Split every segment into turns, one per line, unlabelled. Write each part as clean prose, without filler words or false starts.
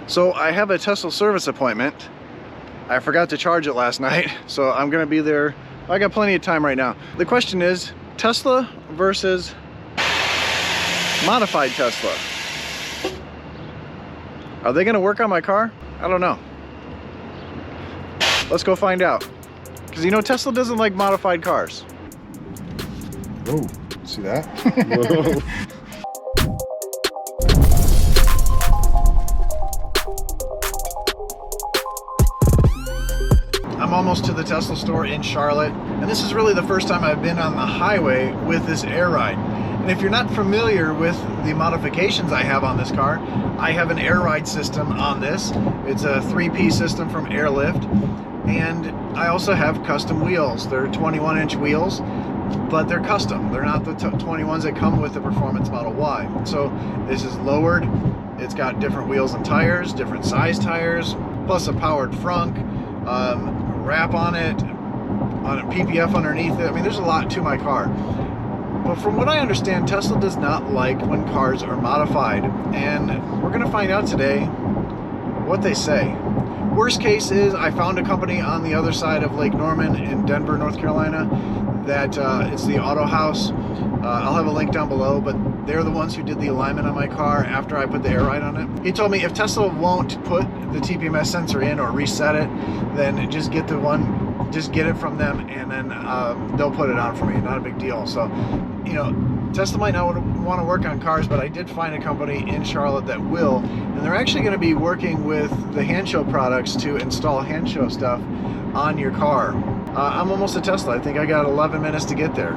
So I have a Tesla service appointment. I forgot to charge it last night, so I'm gonna be there. I got plenty of time right now. The question is, Tesla versus modified Tesla. Are they gonna work on my car? I don't know. Let's go find out. Because you know, Tesla doesn't like modified cars. Whoa, see that? Whoa. I'm almost to the Tesla store in Charlotte, and this is really the first time I've been on the highway with this air ride. And if you're not familiar with the modifications I have on this car, I have an air ride system on this. It's a 3-piece system from Airlift, and I also have custom wheels. They're 21-inch wheels, but they're custom. They're not the 21s that come with the Performance Model Y. So this is lowered. It's got different wheels and tires, different size tires, plus a powered frunk. Wrap on it, on a PPF underneath it. I mean, there's a lot to my car. But from what I understand, Tesla does not like when cars are modified. And we're gonna find out today what they say. Worst case is I found a company on the other side of Lake Norman in Denver, North Carolina, that it's the Auto House. I'll have a link down below, but they're the ones who did the alignment on my car after I put the air ride on it. He told me if Tesla won't put the TPMS sensor in or reset it, then just get the one, just get it from them, and then they'll put it on for me. Not a big deal. So, you know, Tesla might not want to work on cars, but I did find a company in Charlotte that will, and they're actually going to be working with the Hand Show products to install Hand Show stuff on your car. I'm almost at Tesla. I think I got 11 minutes to get there.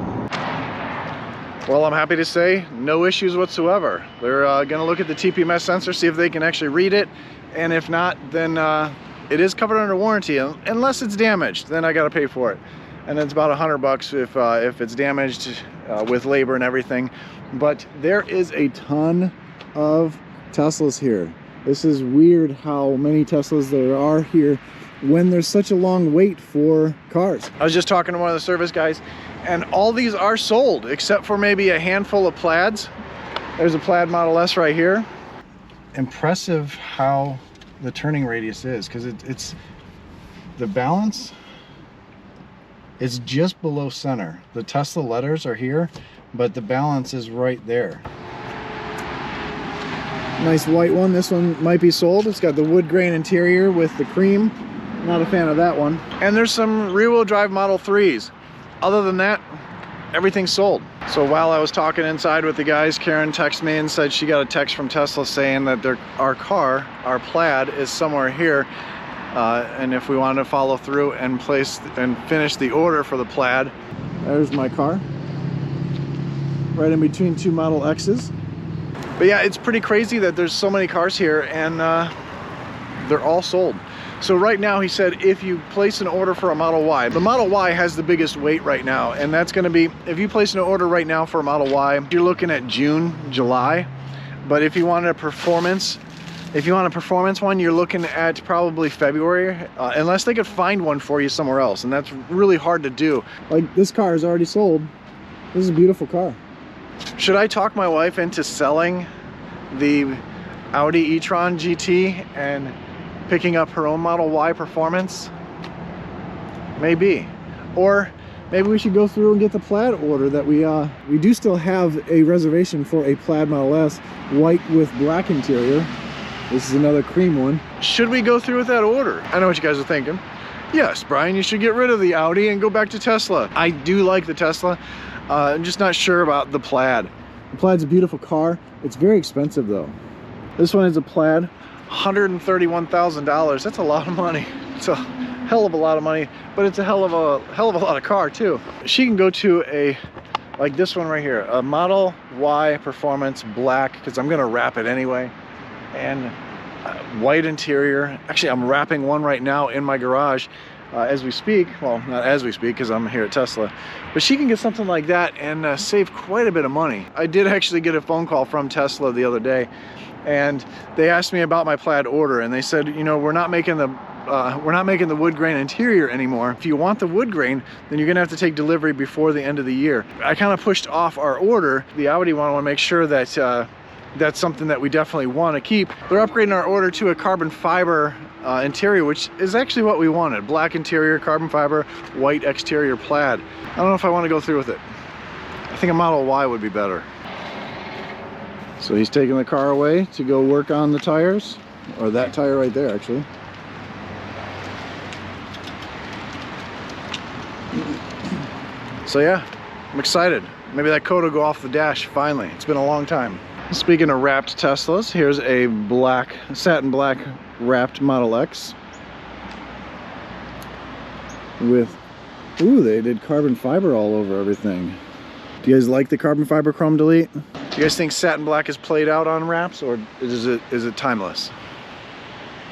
Well, I'm happy to say no issues whatsoever. They're gonna look at the TPMS sensor, see if they can actually read it, and if not, then it is covered under warranty. Unless it's damaged, then I gotta pay for it. And it's about $100 if it's damaged with labor and everything. But there is a ton of Teslas here. This is weird how many Teslas there are here when there's such a long wait for cars. I was just talking to one of the service guys, and all these are sold except for maybe a handful of Plaids. There's a Plaid Model S right here. Impressive how the turning radius is, because it's the balance is just below center. The Tesla letters are here, but the balance is right there. Nice white one. This one might be sold. It's got the wood grain interior with the cream. Not a fan of that one. And there's some rear-wheel drive Model 3s. Other than that, everything's sold. So while I was talking inside with the guys, Karen texted me and said she got a text from Tesla saying that our car, our Plaid, is somewhere here. And if we wanted to follow through and finish the order for the Plaid. There's my car. Right in between two Model X's. But yeah, it's pretty crazy that there's so many cars here, and they're all sold. So right now, he said, if you place an order for a Model Y, the Model Y has the biggest wait right now, and that's gonna be, if you place an order right now for a Model Y, you're looking at June, July. But if you wanted a performance, one, you're looking at probably February, unless they could find one for you somewhere else, and that's really hard to do. Like, this car is already sold. This is a beautiful car. Should I talk my wife into selling the Audi e-tron GT and picking up her own Model Y Performance? Maybe. Or maybe we should go through and get the Plaid order that we do still have a reservation for a Plaid Model S, white with black interior. This is another cream one. Should we go through with that order? I know what you guys are thinking. Yes, Brian, you should get rid of the Audi and go back to Tesla. I do like the Tesla. I'm just not sure about the Plaid. The Plaid's a beautiful car. It's very expensive though. This one is a Plaid. $131,000. That's a lot of money. It's a hell of a lot of money, but it's a hell of a lot of car too. She can go to a, like this one right here, a Model Y Performance black, because I'm gonna wrap it anyway, and white interior. Actually, I'm wrapping one right now in my garage as we speak. Well, not as we speak, because I'm here at Tesla, but she can get something like that and save quite a bit of money. I did actually get a phone call from Tesla the other day, and they asked me about my Plaid order, and they said, you know, we're not making the wood grain interior anymore. If you want the wood grain, then you're gonna have to take delivery before the end of the year. I kind of pushed off our order. The Audi one, I want to make sure that that's something that we definitely want to keep. They're upgrading our order to a carbon fiber interior, which is actually what we wanted. Black interior, carbon fiber, white exterior plaid. I don't know if I want to go through with it. I think a Model Y would be better. So he's taking the car away to go work on the tires, or that tire right there actually. So yeah, I'm excited. Maybe that coat will go off the dash finally. It's been a long time. Speaking of wrapped Teslas, here's a black, satin black wrapped Model X with, ooh, they did carbon fiber all over everything. Do you guys like the carbon fiber chrome delete? Do you guys think satin black is played out on wraps, or is it timeless?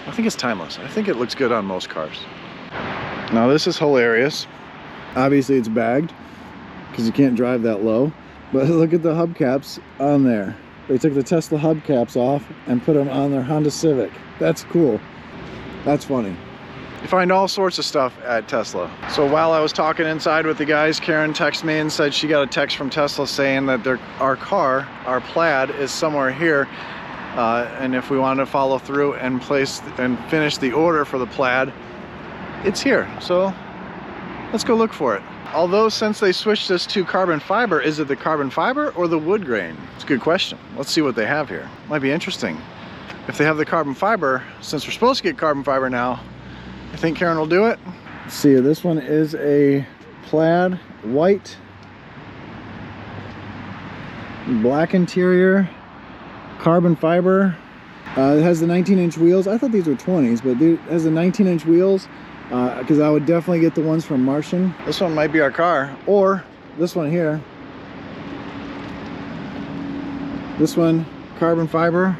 I think it's timeless. I think it looks good on most cars. Now this is hilarious. Obviously it's bagged because you can't drive that low, but look at the hubcaps on there. They took the Tesla hubcaps off and put them on their Honda Civic. That's cool. That's funny. You find all sorts of stuff at Tesla. So while I was talking inside with the guys, Karen texted me and said she got a text from Tesla saying that our car, our Plaid, is somewhere here. And if we wanted to follow through and finish the order for the Plaid, it's here. So let's go look for it. Although since they switched this to carbon fiber, is it the carbon fiber or the wood grain? It's a good question. Let's see what they have here. Might be interesting. If they have the carbon fiber, since we're supposed to get carbon fiber now, I think Karen will do it. Let's see, this one is a plaid, white, black interior, carbon fiber. It has the 19-inch wheels. I thought these were 20s, but it has the 19-inch wheels. Because I would definitely get the ones from Martian. This one might be our car, or this one here. This one, carbon fiber.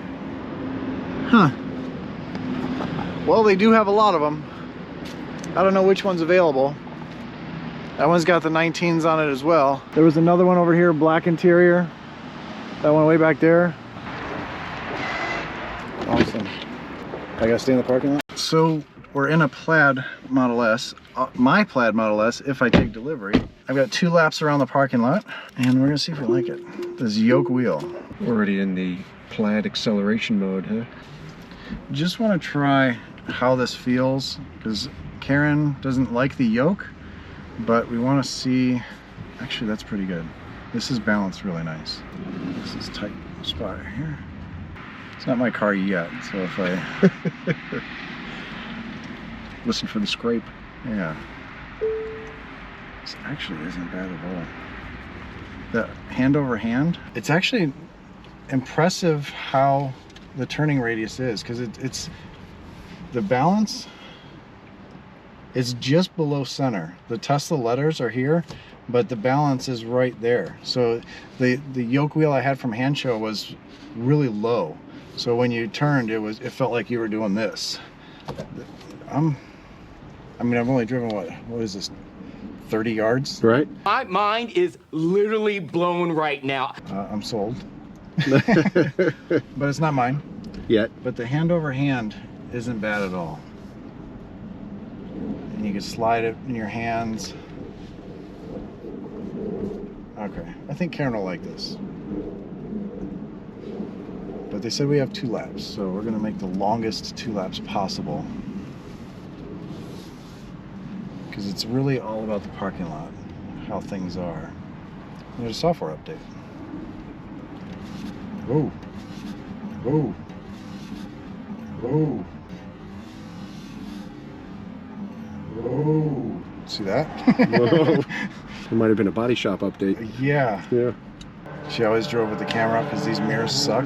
Huh. Well, they do have a lot of them. I don't know which one's available. That one's got the 19s on it as well. There was another one over here, black interior. That one way back there. Awesome. I gotta stay in the parking lot. So we're in a Plaid Model S, my Plaid Model S, if I take delivery. I've got 2 laps around the parking lot, and we're gonna see if we like it. This yoke wheel.
Already in the Plaid acceleration mode, huh?
Just wanna try how this feels, because Karen doesn't like the yoke, but we wanna see, actually that's pretty good. This is balanced really nice. This is tight spot right here. It's not my car yet, so if I listen for the scrape. Yeah. This actually isn't bad at all. The hand over hand, it's actually impressive how the turning radius is, because it's the balance is just below center. The Tesla letters are here, but the balance is right there. So the yoke wheel I had from Hancho was really low. So when you turned, it felt like you were doing this. I mean, I've only driven, what is this, 30 yards?
Right.
My mind is literally blown right now.
I'm sold. But it's not mine.
Yet.
But the hand over hand isn't bad at all. And you can slide it in your hands. Okay, I think Karen will like this. But they said we have 2 laps, so we're gonna make the longest 2 laps possible. Because it's really all about the parking lot, how things are. There's a software update. Whoa. Whoa. Whoa. Whoa. See that?
Whoa. It might have been a body shop update.
Yeah.
Yeah.
She always drove with the camera up because these mirrors suck.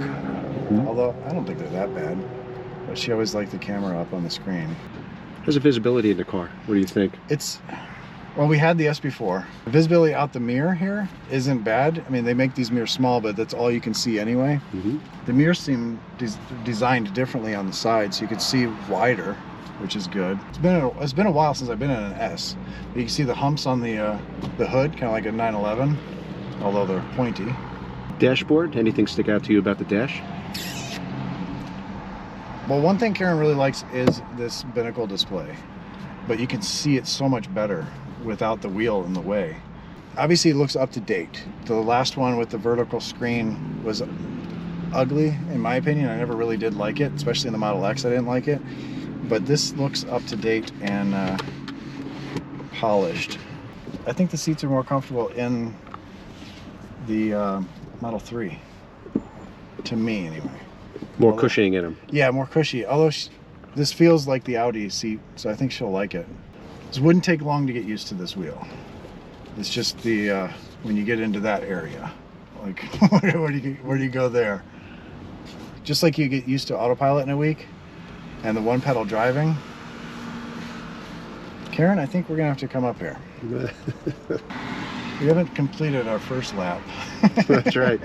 Although, I don't think they're that bad. But she always liked the camera up on the screen.
How's the visibility in the car? What do you think?
Well, we had the S before. The visibility out the mirror here isn't bad. I mean, they make these mirrors small, but that's all you can see anyway. The mirrors seem designed differently on the side, so you could see wider, which is good. It's been a while since I've been in an S. You can see the humps on the hood, kind of like a 911, although they're pointy.
Dashboard? Anything stick out to you about the dash?
Well, one thing Karen really likes is this binnacle display, but you can see it so much better without the wheel in the way. Obviously, it looks up to date. The last one with the vertical screen was ugly, in my opinion. I never really did like it, especially in the Model X. I didn't like it. But this looks up to date and polished. I think the seats are more comfortable in the Model 3, to me anyway.
More cushioning in them.
Yeah, more cushy. Although this feels like the Audi seat, so I think she'll like it. This wouldn't take long to get used to this wheel. It's just the when you get into that area, like where do you go there? Just like you get used to autopilot in a week and the one pedal driving. Karen, I think we're gonna have to come up here. We haven't completed our first lap.
That's right.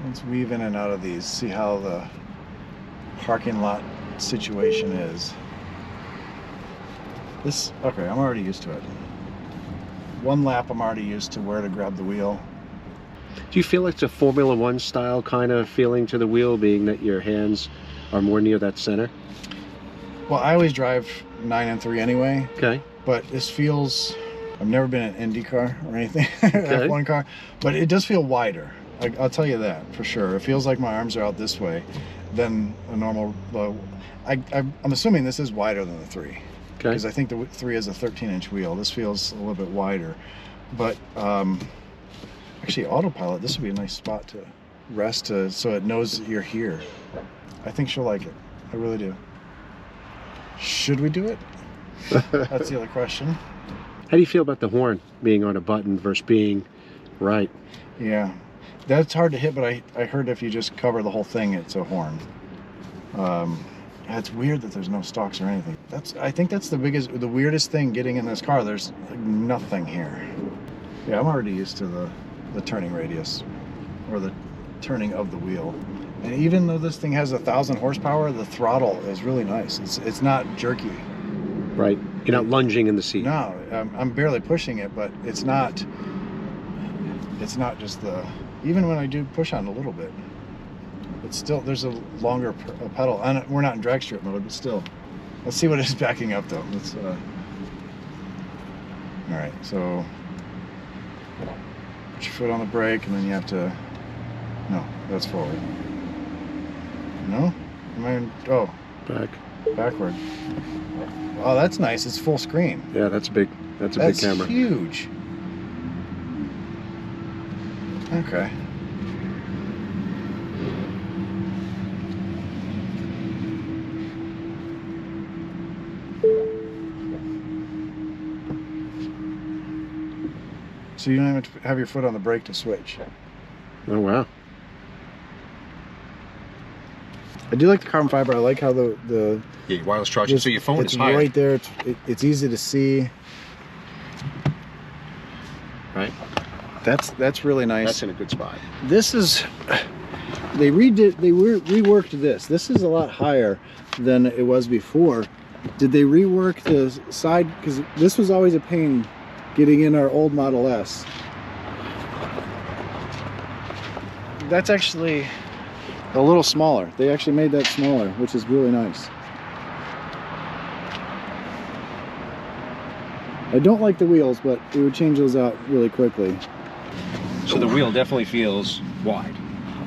Let's weave in and out of these, see how the parking lot situation is. Okay, I'm already used to it. One lap, I'm already used to where to grab the wheel.
Do you feel like it's a Formula One style kind of feeling to the wheel, being that your hands are more near that center?
Well, I always drive 9 and 3 anyway.
Okay.
But this feels, I've never been in an Indy car or anything,
Okay.
F1 car, but it does feel wider. I'll tell you that for sure. It feels like my arms are out this way than a normal, I'm assuming this is wider than the 3.
Okay.
Because I think the 3 is a 13-inch wheel. This feels a little bit wider. But actually, autopilot, this would be a nice spot to rest so it knows that you're here. I think she'll like it. I really do. Should we do it? That's the other question.
How do you feel about the horn being on a button versus being right?
Yeah, that's hard to hit, but I heard if you just cover the whole thing, it's a horn. It's weird that there's no stalks or anything. I think that's the weirdest thing getting in this car. There's like nothing here. Yeah, I'm already used to the turning radius, or the turning of the wheel. And even though this thing has 1,000 horsepower, the throttle is really nice. It's not jerky.
Right. You're not lunging in the seat.
No, I'm barely pushing it, but it's not just even when I do push on a little bit, it's still, there's a longer pedal. And we're not in drag strip mode, but still. Let's see what it's backing up though. All right, so put your foot on the brake and then you have to, no, that's forward. No? Am I in, oh. Backward. Oh, that's nice. It's full screen.
Yeah, that's a big camera.
That's huge. Okay. So you don't have to have your foot on the brake to switch.
Oh, wow.
I do like the carbon fiber. I like how the
Yeah, wireless charging, so your phone is higher.
It's right there. It's easy to see.
Right.
That's really nice.
That's in a good spot.
This is, they reworked this. This is a lot higher than it was before. Did they rework the side? Because this was always a pain getting in our old Model S. That's actually a little smaller. They actually made that smaller, which is really nice. I don't like the wheels, but we would change those out really quickly.
So the wheel definitely feels wide,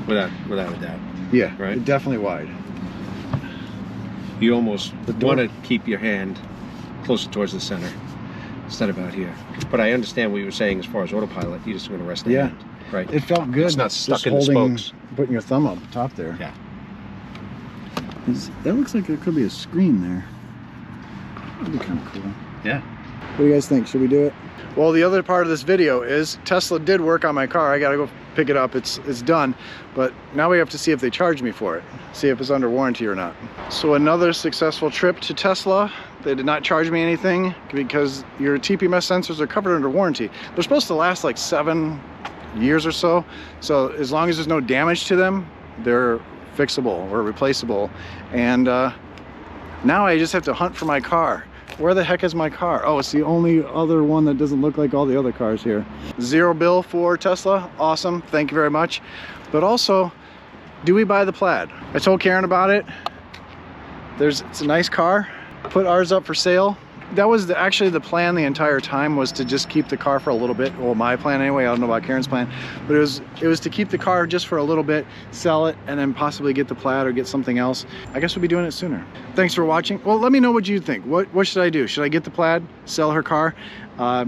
without a doubt.
Yeah,
right.
Definitely wide.
You almost want to keep your hand closer towards the center instead of out here. But I understand what you were saying as far as autopilot. You just want to rest the hand, right?
It felt good.
It's not stuck
just
in the
holding,
spokes.
Putting your thumb up top there.
Yeah.
That looks like it could be a screen there. That'd be kind of cool.
Yeah.
What do you guys think? Should we do it? Well, the other part of this video is Tesla did work on my car. I gotta go pick it up. It's done. But now we have to see if they charge me for it. See if it's under warranty or not. So another successful trip to Tesla. They did not charge me anything because your TPMS sensors are covered under warranty. They're supposed to last like 7 years or so. So as long as there's no damage to them, they're fixable or replaceable. And now I just have to hunt for my car. Where the heck is my car? Oh, it's the only other one that doesn't look like all the other cars here. Zero bill for Tesla. Awesome. Thank you very much. But also, do we buy the Plaid? I told Karen about it. It's a nice car. Put ours up for sale that was actually the plan the entire time, was to just keep the car for a little bit. Well, my plan anyway, I don't know about Karen's plan, but it was to keep the car just for a little bit, sell it, and then possibly get the Plaid or get something else. I guess we'll be doing it sooner. Thanks for watching. Well, let me know what you think. What should I do? Should I get the Plaid, sell her car?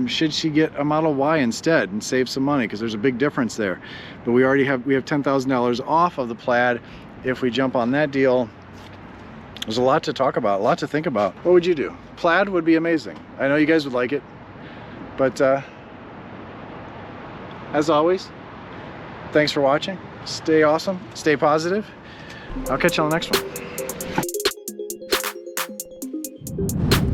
Should she get a Model Y instead and save some money? Because there's a big difference there. But we have $10,000 off of the Plaid if we jump on that deal. There's a lot to talk about, a lot to think about. What would you do? Plaid would be amazing. I know you guys would like it, but as always, thanks for watching. Stay awesome, stay positive. I'll catch you on the next one.